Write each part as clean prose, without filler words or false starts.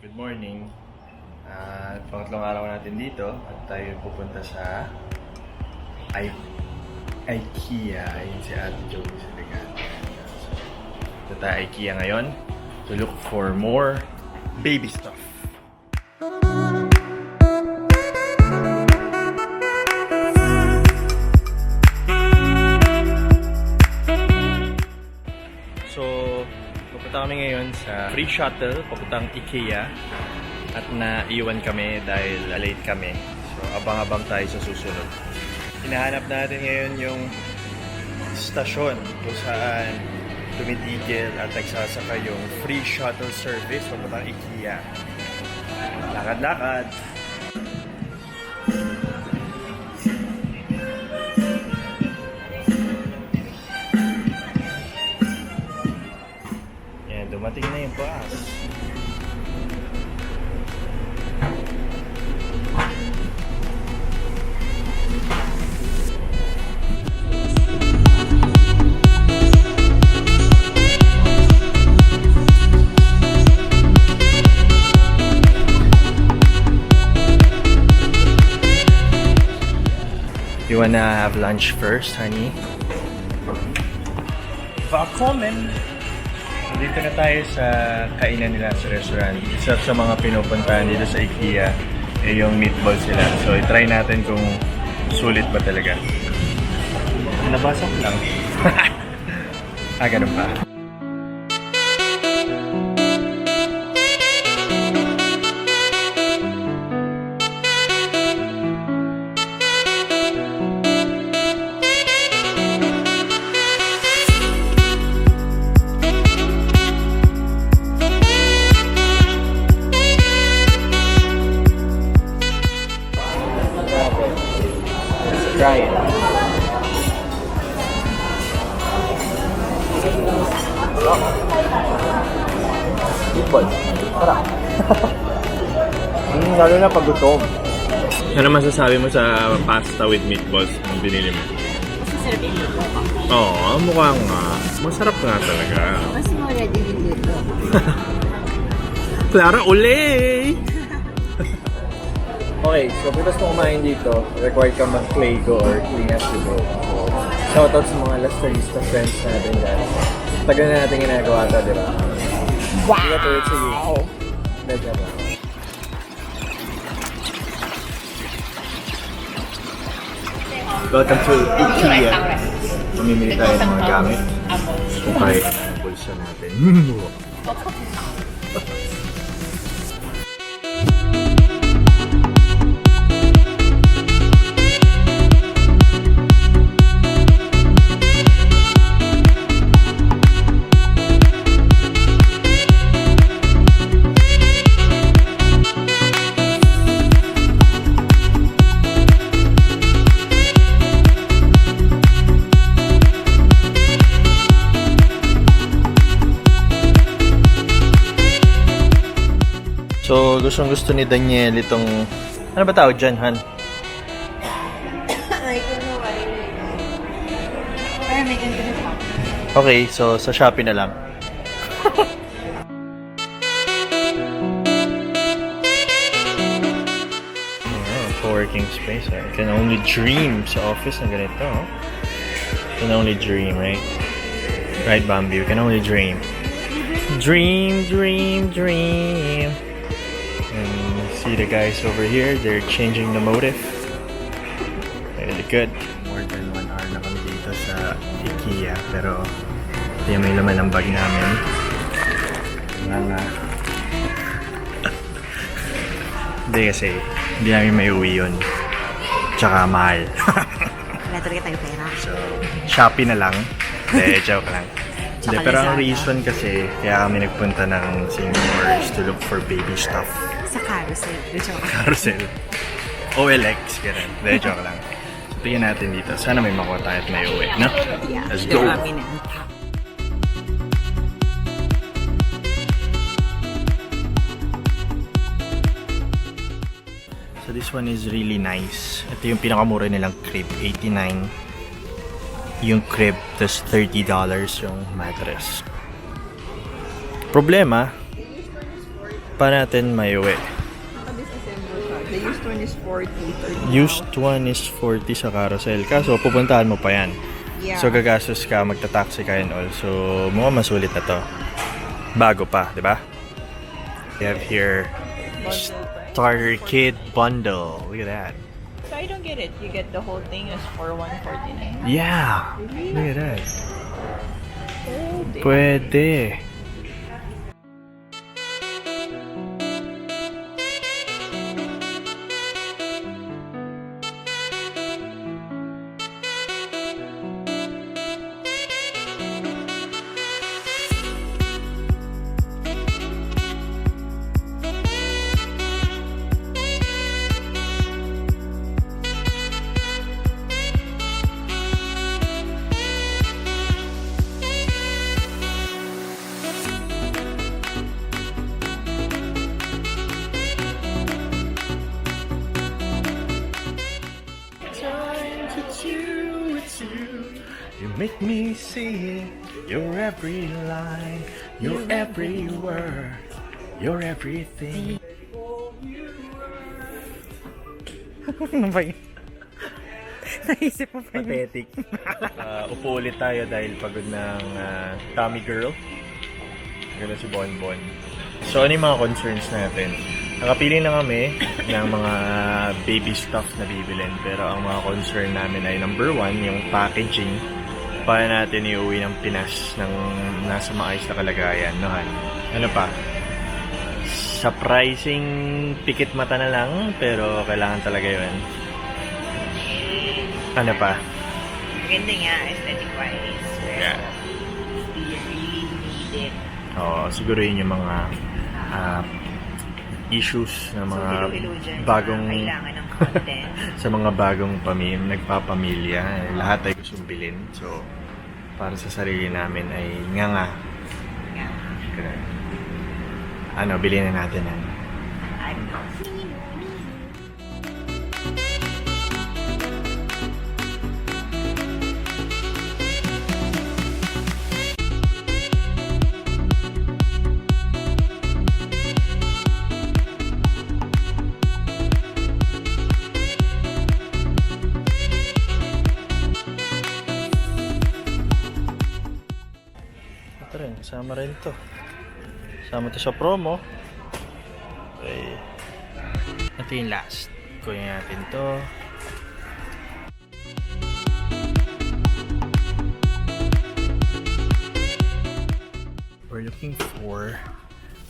Good morning. Pangatlong araw natin dito at tayo pupunta sa IKEA. Ayun si Ate Joey sa ligan. Ito tayo IKEA ngayon to look for more baby stuff. Pupunta kami ngayon sa free shuttle papuntang IKEA at naiwan kami dahil late kami. So abang-abang tayo sa susunod. Hinahanap natin ngayon yung stasyon kung saan tumitigil at nagsasaka yung free shuttle service papuntang IKEA. Lakad-lakad! Dumating na yung bus. You wanna have lunch first, honey? Willkommen! Dito na tayo sa kainan nila sa restaurant. Isa sa mga pinupuntahan dito sa IKEA ay yung meatballs nila. So, i-try natin kung sulit ba talaga. Nabasa ko lang. Ganun pa. Try it. Meatball. Sarap. Lalo na pag gutom. Ano masasabi mo sa pasta with meatballs ang binili mo? Masasarap yung luto ko. Oo, mukhang masarap nga talaga. Mas mura din yung luto. Clara, uli! Okay, so pitas mo kumain dito, required ka mag-Claygo or clean as you go. So, shoutout sa mga Lasterista friends natin dyan. Tagal na natin ginagawa ito, di ba? Wow! Medyo ba? Welcome to IKEA. Mamimili tayo ng mga gamit. Okay, bulsa natin. So, gusto ni Daniel itong... Ano ba tawag dyan, Han? Ay, kung nawari na yun. Pero may ganito na pa. Okay, so sa Shopee na lang. Co-working space. I can only dream sa office na ganito. Can only dream, right? Right, Bambi? We can only dream. Dream, dream, dream. And see the guys over here, they're changing the motif. Really good. More than 1 hour na kami dito sa IKEA, pero ito yung may laman ng bag namin. Hindi kasi, hindi namin may uwi yun. Tsaka mahal. Wala talaga tayo pera. So, Shopee na lang. Hindi, joke lang. Hindi, pero ang reason kasi, kaya kami nagpunta ng Singapore is to look for baby stuff. Sa carousel. Carousel. OLX, gano'n. Hindi, joke lang. So, tingnan natin dito. Sana may makuha tayo at may uwi, no? Yeah. Let's go! Kami na ang top. So, this one is really nice. Ito yung pinakamura nilang crib, $89. Yung crib, tas $30 yung mattress. Problema, pa natin may uwi. Naka-disassemble siya. The used one is 40, 30. Used one is 40 sa carousel. Kaso, pupuntahan mo pa yan. Yeah. So, gagastos ka, magta-taxi ka and all. So, mukhang masulit na to. Bago pa, di ba? We have here starter kit bundle. Look at that. So I don't get it. You get the whole thing as for 149. Yeah! Really? Look at that. Pwede. Pwede. You make me see it. Your every line, your every word, your everything. Ano ba yun? Naisip mo pa yun? Pathetic. Upo ulit tayo dahil pagod ng tummy girl. Gano'n si Bonbon. So, ano yung mga concerns natin? Nakapili na kami ng mga baby stuff na bibilin. Pero ang mga concern namin ay number 1, yung packaging. Paano natin iuwi ng Pinas ng nasa maayos na kalagayan, no? Ano pa? Sa pricing, pikit mata na lang, pero kailangan talaga yun. Ano pa? Maganda nga, aesthetic-wise. Yeah. Do you really need it? Oo, siguro yun yung mga issues na mga hilo-hilo dyan bagong na kailangan ng content. sa mga bagong nagpapamilya, lahat ay gustong bilhin. So, para sa sarili namin ay nga. Ganun. Ano, bilhin na natin yan. Ano? Ito rin, kasama rin to. Kasama to sa promo. Okay. Ito yung last. Kunin natin to. We're looking for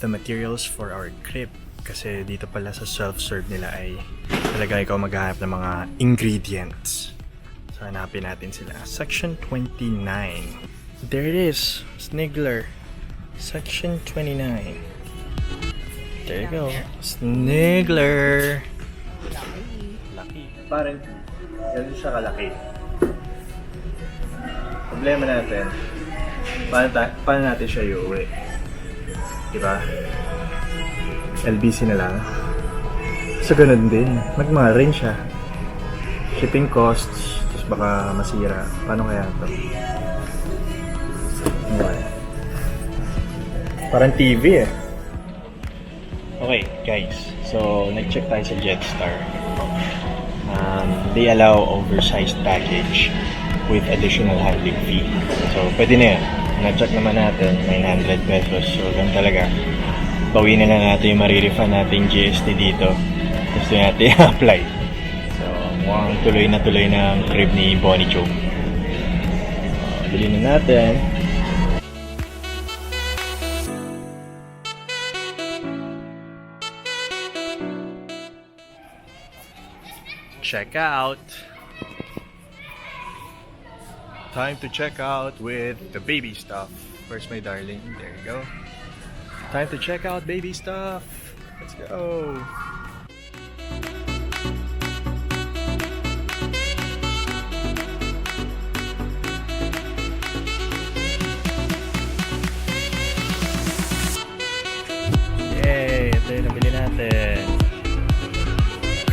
the materials for our crib. Kasi dito pala sa self-serve nila ay talaga ikaw maghahanap ng mga ingredients. So hanapin natin sila. Section 29. There it is. Sniggler. Section 29. There you go. Sniggler. Laki. Parang ganun siya kalaki. Problema natin. Paano natin siya iuwi? Diba? LBC na lang. So ganun din. Magmahal rin siya. Shipping costs. Tapos baka masira. Paano kaya ito? Parang TV eh. Okay, guys. So, nag-check tayo sa Jetstar. They allow oversized package with additional handling fee. So, pwede na yan. Na-check naman natin, 900 pesos. So, ganun talaga. Bawin na lang natin yung marirefund natin GST dito. Gusto natin i-apply. So, mukhang tuloy na ang crib ni Bonnie Joe. Bilhin na natin. Check out. Time to check out with the baby stuff. Where's my darling? There you go. Time to check out baby stuff. Let's go. Yay! Ito yung nabili natin.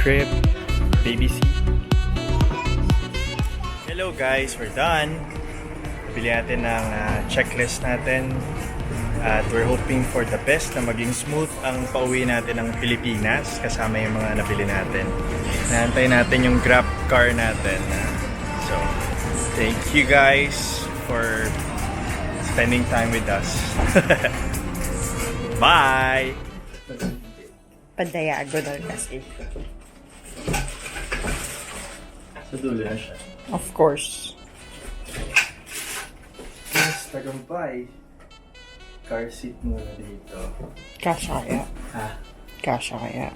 Crib. Baby seat. Hello guys, we're done. Bili natin ng checklist natin At we're hoping for the best na maging smooth ang pauwi natin ng Pilipinas kasama yung mga nabili natin. Naantay natin yung Grab car natin. So, thank you guys for spending time with us. Bye! Pa-diagonal kasi. Sa dulo na siya. Of course. Yes, tagumpay. Car seat muna dito. Kasha kaya. Ha? Kasha kaya.